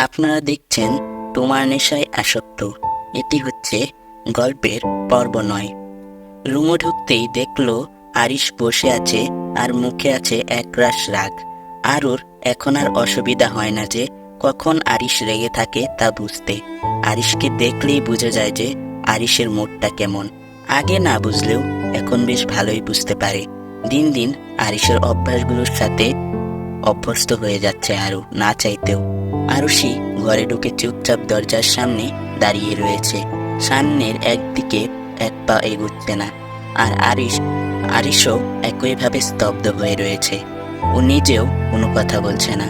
আপনারা দেখছেন তোমার নেশায় আসক্ত। এটি হচ্ছে গল্পের পর্ব ৯। রুমে ঢুকতেই দেখলো আরিশ বসে আছে আর মুখে আছে একরাশ রাগ। আরুর এখন আর অসুবিধা হয় না যে কখন আরিশ রেগে থাকে তা বুঝতে। আরিশকে দেখলেই বোঝা যায় যে আরিশের মুডটা কেমন। আগে না বুঝলেও এখন বেশ ভালোই বুঝতে পারে। দিন দিন আরিশের অভ্যাসগুলোর সাথে অভ্যস্ত হয়ে যাচ্ছে আরু না চাইতেও। আরুষি ঘরে ঢুকে চুপচাপ দরজার সামনে দাঁড়িয়ে রয়েছে। সামনের একদিকে এক পা এগুচ্ছে না। আর আরিশও একইভাবে স্তব্ধ হয়ে রয়েছে। ও নিজেও কোনো কথা বলছে না।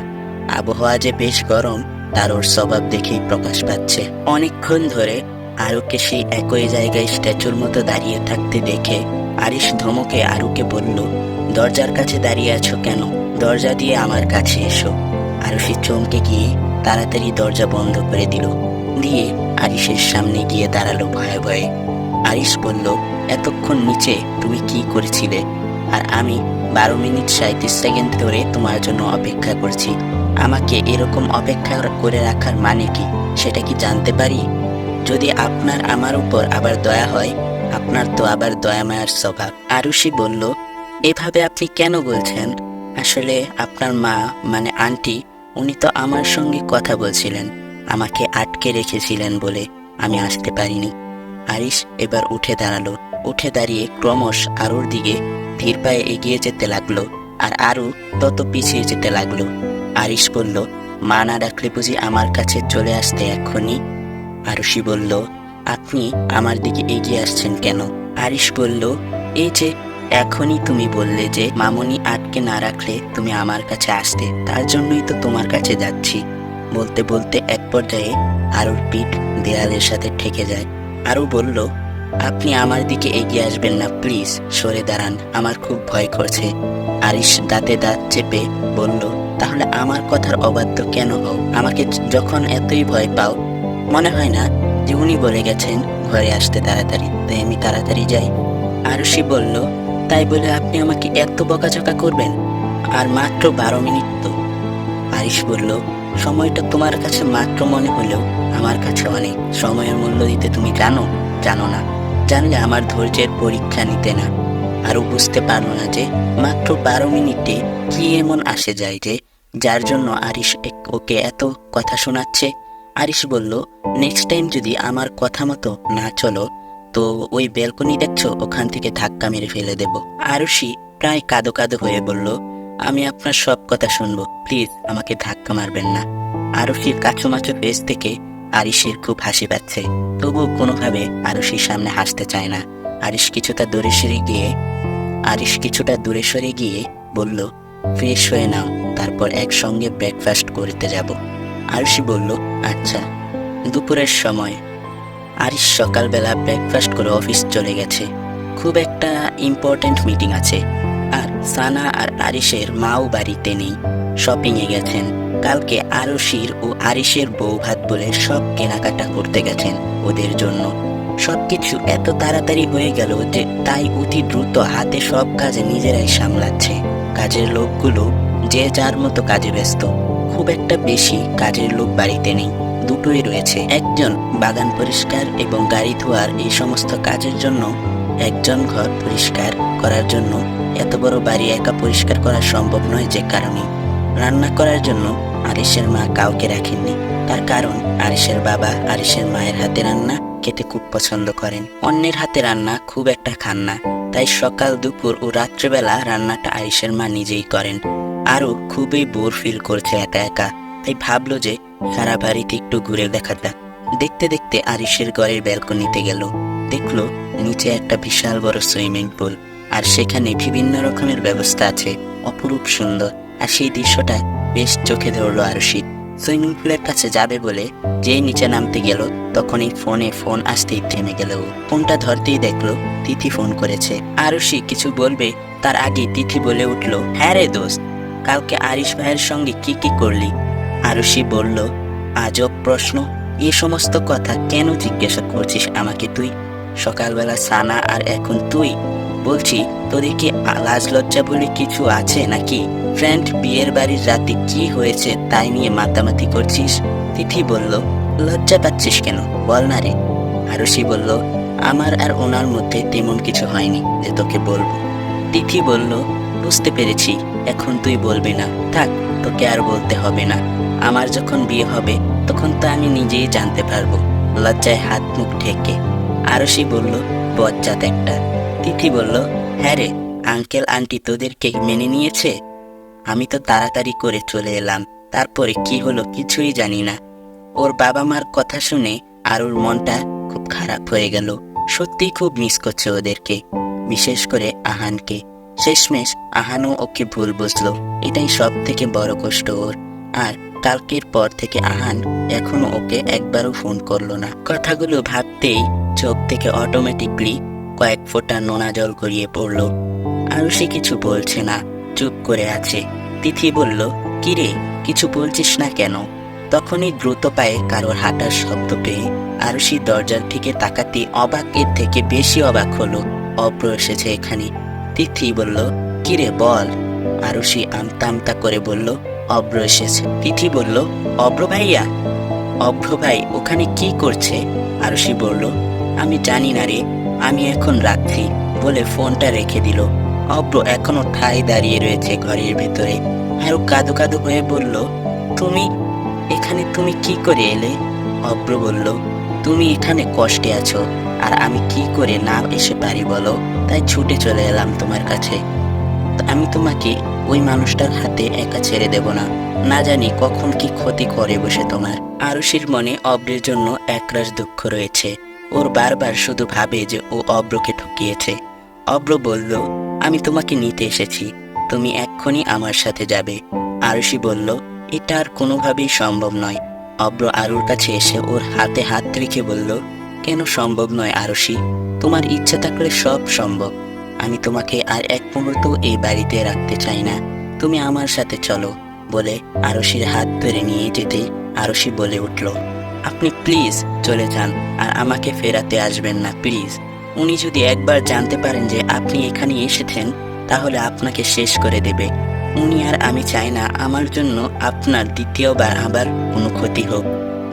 আবহাওয়া যে বেশ গরম তার ওর স্বভাব দেখেই প্রকাশ পাচ্ছে। অনেকক্ষণ ধরে আরুকে সেই একই জায়গায় স্ট্যাচুর মতো দাঁড়িয়ে থাকতে দেখে আরিশ ধমকে আরুকে বলল, দরজার কাছে দাঁড়িয়ে আছো কেন? দরজা দিয়ে আমার কাছে এসো। আরুষি চমকে গিয়ে তাড়াতাড়ি দরজা বন্ধ করে দিল। দিয়ে আরিশের সামনে গিয়ে দাঁড়ালো ভয়ে ভয়ে। আরিশ বলল, এতক্ষণ নিচে তুমি কি করেছিলে? আর আমি 12 মিনিট 37 সেকেন্ড ধরে তোমার জন্য অপেক্ষা করছি। আমাকে এরকম অপেক্ষা করে রাখার মানে কি সেটা কি জানতে পারি? যদি আপনার আমার উপর আবার দয়া হয়, আপনার তো আবার দয়া মায়ার স্বভাব। আরুষি বলল, এভাবে আপনি কেন বলছেন? আসলে আপনার মা মানে আন্টি, উনি তো আমার সঙ্গে কথা বলছিলেন। আমাকে আটকে রেখেছিলেন বলে আমি আসতে পারিনি। আরিশ এবার উঠে দাঁড়ালো। উঠে দাঁড়িয়ে ক্রমশ আরুর দিকে ধীর পায়ে এগিয়ে যেতে লাগলো। আর আরু তত পিছিয়ে যেতে লাগলো। আরিশ বলল, মা না ডাকলে বুঝি আমার কাছে চলে আসতে এক্ষুনি? আরুষি বলল, আপনি আমার দিকে এগিয়ে আসছেন কেন? আরিশ বলল, এই যে এখনই তুমি বললে যে মামুনি আটকে না রাখলে তুমি আমার কাছে আসতে, তার জন্যই তো তোমার কাছে যাচ্ছি। বলতে বলতে এক পর্যায়ে আরুর পিঠ দেয়ালের সাথে ঠেকে যায়। আরু বলল, আপনি আমার দিকে এগিয়ে আসবেন না, প্লিজ সরে দাঁড়ান, আমার খুব ভয় করছে। আরিশ দাঁতে দাঁত চেপে বলল, তাহলে আমার কথার অবাধ্য কেন হও? আমাকে যখন এতই ভয় পাও, মনে হয় না যে উনি বলে গেছেন ঘরে আসতে তাড়াতাড়ি, তাই আমি তাড়াতাড়ি যাই? আরুষি বলল, তাই বলে আপনি আমাকে এত বকাঝকা করবেন? আর মাত্র 12 মিনিট তো। আরিশ বলল, সময়টা তোমার কাছে মাত্র মনে হলেও আমার কাছে অনেক। সময়ের মূল্য দিতে তুমি জানো? জানো না। জানলে আমার ধৈর্যের পরীক্ষা নিতে না। আরও বুঝতে পারলো না যে মাত্র 12 মিনিটে কি এমন আসে যায় যে যার জন্য আরিশ ওকে এত কথা শোনাচ্ছে। আরিশ বলল, নেক্সট টাইম যদি আমার কথা মতো না চলো তো ওই ব্যালকনি দেখছো, ওখান থেকে ধাক্কা মেরে ফেলে দেব। আরুষি প্রায় কাঁদো কাঁদো হয়ে বলল, আমি আপনার সব কথা শুনবো, প্লিজ আমাকে ধাক্কা মারবেন না। আরুষির কাচুমাচু ফেস থেকে আরিশের খুব হাসি পাচ্ছে, তবুও কোনোভাবে আরুষির সামনে হাসতে চায় না। আরিশ কিছুটা দূরে সরে গিয়ে বলল, ফ্রেশ হয়ে নাও, তারপর একসঙ্গে ব্রেকফাস্ট করতে যাব। আরুষি বলল, আচ্ছা। দুপুরের সময় আরিশ সকালবেলা ব্রেকফাস্ট করে অফিস চলে গেছে। খুব একটা ইম্পর্টেন্ট মিটিং আছে। আর সানা আর আরিশের মাও বাড়িতে নেই, শপিংয়ে গেছেন। কালকে আরুষির ও আরিশের বউ ভাত বলে সব কেনাকাটা করতে গেছেন ওদের জন্য। সবকিছু এত তাড়াতাড়ি হয়ে গেল যে তাই অতি দ্রুত হাতে সব কাজ নিজেরাই সামলাচ্ছে। কাজের লোকগুলো যে যার মতো কাজে ব্যস্ত। খুব একটা বেশি কাজের লোক বাড়িতে নেই, দুটোই রয়েছে। একজন বাগান পরিষ্কার এবং গাড়ি ধোয়ার এই সমস্ত কাজের জন্য, একজন ঘর পরিষ্কার করার জন্য। এত বড় বাড়ি একা পরিষ্কার করা সম্ভব নয়, যে কারণে রান্না করার জন্য আরিশের মা কাউকে রাখেননি। তার কারণ আরিশের বাবা আরিশের মায়ের হাতে রান্না খেতে খুব পছন্দ করেন, অন্যের হাতে রান্না খুব একটা খান না। তাই সকাল, দুপুর ও রাত্রেবেলা রান্নাটা আরিশের মা নিজেই করেন। আরও খুবই বোর ফিল করছে একা একা, তাই ভাবলো যে সারা বাড়িতে একটু ঘুরে দেখা যাক। দেখতে দেখতে আরিশের ঘরের ব্যালকনিতে গেল। দেখলো নিচে একটা বিশাল বড় সুইমিং পুল, আর সেখানে বিভিন্ন রকমের ব্যবস্থা আছে, অপরূপ সুন্দর। আর সেই দৃশ্যটা বেশ চোখে ধরলো আরুষি। সুইমিং পুলের কাছে যাবে বলে যেই নিচে নামতে গেল, তখনই ফোন আসতেই থেমে গেল। ফোনটা ধরতেই দেখলো তিথি ফোন করেছে। আরুষি কিছু বলবে তার আগে তিথি বলে উঠলো, হ্যাঁ রে দোস্ত, কালকে আরিশ ভাইয়ের সঙ্গে কি কি করলি? আরুষি বলল, আজব প্রশ্ন, এ সমস্ত কথা কেন জিজ্ঞাসা করছিস আমাকে তুই? সকালবেলা সানা আর এখন তুই। বলছি তোদের কি লাজ লজ্জা বলে কিছু আছে নাকি? ফ্রেন্ড বিয়ের বাড়ির রাতে কি হয়েছে তাই নিয়ে মাতামাতি করছিস? তিথি বলল, লজ্জা পাচ্ছিস কেন, বল না রে। আরুষি বলল, আমার আর ওনার মধ্যে তেমন কিছু হয়নি যে তোকে বলবো। তিথি বলল, বুঝতে পেরেছি, এখন তুই বলবি না, থাক, তোকে আর বলতে হবে না। আমার যখন বিয়ে হবে তখন তো আমি নিজেই জানতে পারবো। লজ্জায় হাত মুখ ঢেকে আরুষি বলল, বজ্জাত একটা। তিথি বলল, হ্যাঁ রে, আঙ্কেল আন্টি তোদেরকে মেনে নিয়েছে? আমি তো তাড়াতাড়ি করে চলে এলাম, তারপরে কি হলো কিছুই জানি না। ওর বাবা মার কথা শুনে আরুর মনটা খুব খারাপ হয়ে গেল। সত্যি খুব মিস করছে ওদেরকে, বিশেষ করে আহানকে। শেষমেশ আহানও ওকে ভুল বুঝলো, এটাই সব থেকে বড় কষ্ট ওর। আর কালকের পর থেকে আহান এখনো ওকে একবারও ফোন করলো না। কথাগুলো ভাবতেই চোখ থেকে অটোমেটিকলি কয়েক ফোঁটা নোনা জল গড়িয়ে পড়লো। আরুষি কিছু বলছে না, চুপ করে আছে। তিথি বলল, কিরে, কিছু বলছিস না কেন? তখনই দ্রুত পায়ে কারোর হাঁটার শব্দ পেয়ে আরুষি দরজার দিকে তাকাতে অবাকের থেকে বেশি অবাক হলো। অব্র এসেছে এখানে। তিথি বলল, কিরে বল। আরুষি আমতা আমতা করে বলল, অব্র এসেছে। তিথি বলল, অব্র ভাইয়া? অব্র ভাই ওখানে কি করছে? আরুষি বলল, আমি জানি না রে, আমি এখন রাখছি বলে ফোনটা রেখে দিল। অব্র এখনো ঠাই দাঁড়িয়ে রয়েছে ঘরের ভেতরে। আরো কাঁদো কাঁদো হয়ে বলল, তুমি এখানে, তুমি কি করে এলে? অব্র বলল, তুমি এখানে কষ্টে আছো, আর আমি কি করে না এসে পারি বলো? তাই ছুটে চলে এলাম তোমার কাছে। আমি তোমাকে ওই মানুষটার হাতে একা ছেড়ে দেব না, না জানি কখন কি ক্ষতি করে বসে তোমার। আরুষির মনে অব্রের জন্য একরাশ দুঃখ রয়েছে। ওর বারবার শুধু ভাবে যে ও অব্রকে ঠকিয়েছে। অব্র বলল, আমি তোমাকে নিতে এসেছি, তুমি এক্ষুনি আমার সাথে যাবে। আরুষি বলল, এটা আর কোনোভাবেই সম্ভব নয়। অব্র আরুর কাছে এসে ওর হাতে হাত রেখে বলল, কেন সম্ভব নয় আরুষি? তোমার ইচ্ছা থাকলে সব সম্ভব। আমি তোমাকে আর এক মুহূর্ত এই বাড়িতে রাখতে চাই না, তুমি আমার সাথে চলো। বলে আরুষির হাত ধরে নিয়ে যেতে আরুষি বলে উঠল, আপনি প্লিজ চলে যান, আর আমাকে ফেরাতে আসবেন না প্লিজ। উনি যদি একবার জানতে পারেন যে আপনি এখানে এসেছেন, তাহলে আপনাকে শেষ করে দেবে। উনি আর আমি চাই না আমার জন্য আপনার দ্বিতীয়বার আবার কোনো ক্ষতি হোক।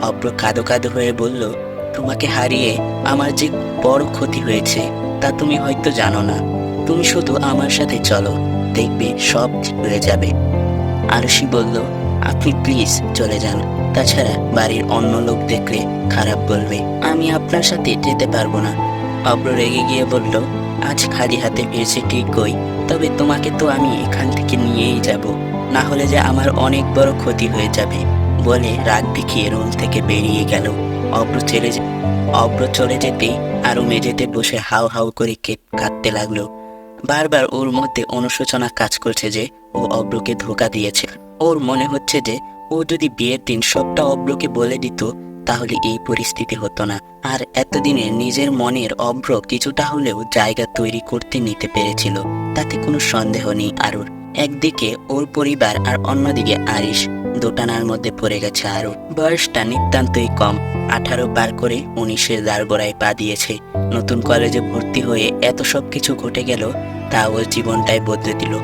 অব্র কাঁদো কাঁদো হয়ে বলল, তোমাকে হারিয়ে আমার যে বড় ক্ষতি হয়েছে তা তুমি হয়তো জানো না। তুমি শুধু আমার সাথে চলো, দেখবে সব ঠিক হয়ে যাবে। আরুষি বলল, আপনি প্লিজ চলে যান, তাছাড়া বাড়ির অন্য লোক দেখলে খারাপ বলবে। আমি আপনার সাথে যেতে পারবো না। অব্র রেগে গিয়ে বলল, আজ খালি হাতে ফিরছে ঠিকই, তবে তোমাকে তো আমি এখান থেকে নিয়েই যাব, না হলে যে আমার অনেক বড় ক্ষতি হয়ে যাবে। বলে রাগ দেখিয়ে রুম থেকে বেরিয়ে গেল। অব্র চলে যেতেই আরো মেঝেতে বসে হাউ হাউ করে কাঁদতে লাগলো। বারবার ওর মধ্যে অনুশোচনা কাজ করছে যে ও অব্রকে ধোঁকা দিয়েছে। ওর মনে হচ্ছে যে ও যদি বিয়ের দিন সবটা অব্রকে বলে দিত, তাহলে এই পরিস্থিতি হতো না। আর এতদিনে নিজের মনের অব্র কিছুটা হলেও জায়গা তৈরি করতে নিতে পেরেছিল, তাতে কোনো সন্দেহ নেই আরুর। একদিকে ওর পরিবার আর অন্যদিকে আরিশ, দোটানার মধ্যে পড়ে গেছে আরু। বয়সটা নিতান্তই কম, 18 পার করে 19-এর দ্বারগোড়ায় পা দিয়েছে। নতুন কলেজে ভর্তি হয়ে এত সব কিছু ঘটে গেল, তা ওর জীবনটাই বদলে দিল।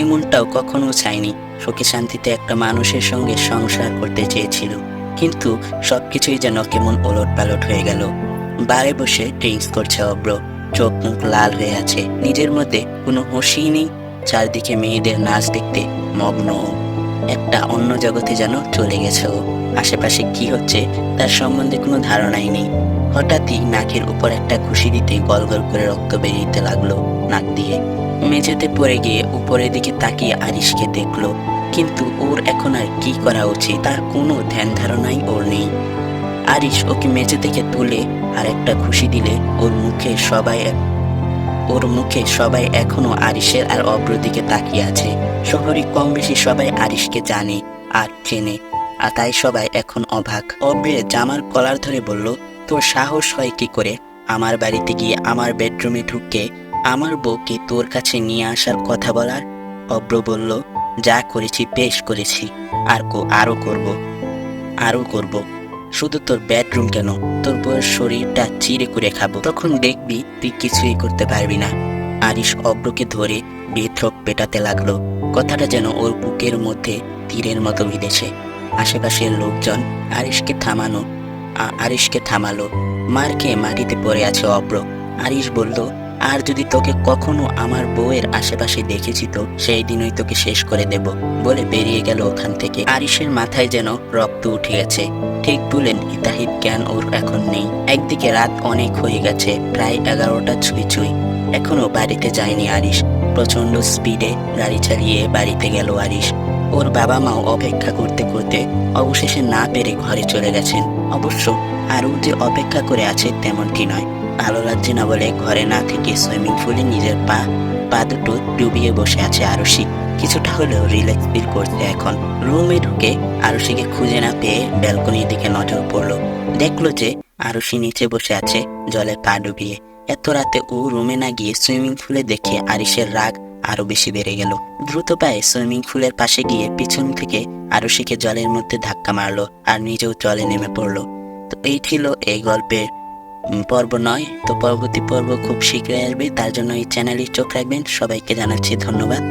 এমনটাও কখনো চাইনি, সুখে শান্তিতে একটা মানুষের সঙ্গে সংসার করতে চেয়েছিল, কিন্তু সবকিছুই যেন কেমন ওলট পালট হয়ে গেল। বারে বসে ড্রিঙ্কস করছে অব্র, চোখ মুখ লাল হয়ে আছে, নিজের মধ্যে কোনো হুঁশই নেই। চারদিকে মেয়েদের নাচ দেখতে মগ্ন, একটা অন্য জগতে যেন চলে গেছে ও। আশেপাশে কি হচ্ছে তার সম্বন্ধে কোনো ধারণাই নেই। হঠাৎই নাকের উপর একটা ঘুষি দিতে গল গল করে রক্ত বেরিয়ে লাগলো নাক দিয়ে। মেঝেতে পড়ে গিয়ে উপরের দিকে তাকিয়ে আরিশকে দেখলো, কিন্তু ওর এখন আর কি করা উচিত তার কোনো ধ্যান ধারণাই ওর নেই। আরিশ ওকে মেঝে থেকে তুলে আর একটা ঘুষি দিলে ওর মুখে সবাই এখনো আরিশের আর অব্র দিকে তাকিয়ে আছে। শহরে কম বেশি সবাই আরিশকে জানে আর চেনে, আর তাই সবাই এখন অবাক। অব্রের জামার কলার ধরে বলল, তোর সাহস হয় কি করে আমার বাড়িতে গিয়ে আমার বেডরুমে ঢুকে আমার বউকে তোর কাছে নিয়ে আসার কথা বলার? অব্র বলল, যা করেছি বেশ করেছি, আরো করব। শুধু তোর বেডরুম কেন, তোর বউয়ের শরীরটা চিরে করে খাবো, তখন দেখবি তুই কিছুই করতে পারবি না। আরিশ অব্রকে ধরে বেধড়ক পেটাতে লাগলো। কথাটা যেন ওর বুকের মধ্যে তীরের মতো বিঁধেছে। আশেপাশের লোকজন আরিশকে থামালো। মার খেয়ে মাটিতে পড়ে আছে অব্র। আরিশ বলল, আর যদি তোকে কখনো আমার বউয়ের আশেপাশে দেখেছি তো সেই দিনই তোকে শেষ করে দেব বলে বেরিয়ে গেল ওখান থেকে। আরিশের মাথায় যেন রক্ত উঠে গেছে। ঠিক বলেন, হিতাহিত জ্ঞান ওর এখন নেই। একদিকে রাত অনেক হয়ে গেছে, প্রায় 11টা ছুঁই ছুঁই। এখনো বাড়িতে যায়নি আরিশ। প্রচন্ড স্পিডে গাড়ি চালিয়ে বাড়িতে গেল আরিশ। ওর বাবা মাও অপেক্ষা করতে করতে অবশেষে না পেরে ঘরে চলে গেছেন। অবশ্য আরও যে অপেক্ষা করে আছে তেমনটি নয়। ভালো লাগছে না বলে ঘরে না থেকে সুইমিং পুলে নিজের পা দুটো ডুবিয়ে বসে আছে আরুষি। কিছুটা হলেও রিল্যাক্স ফিল করছে এখন। রুমে ঢুকে আরুষিকে খুঁজে না পেয়ে ব্যালকনির দিকে নজর পড়লো। দেখলো যে আরুষি নিচে বসে আছে জলে পা ডুবিয়ে। এত রাতে ও রুমে না গিয়ে সুইমিং পুলে দেখে আরিশের রাগ আরো বেশি বেড়ে গেল। দ্রুত পায়ে সুইমিং পুলের পাশে গিয়ে পিছন থেকে আরুষিকে জলের মধ্যে ধাক্কা মারলো আর নিজেও জলে নেমে পড়লো। তো এই ছিল এই গল্পের পর্ব 9। তো পরবর্তী পর্ব খুব শীঘ্রই আসবে, তার জন্য এই চ্যানেলে চোখ রাখবেন। সবাইকে জানাচ্ছি ধন্যবাদ।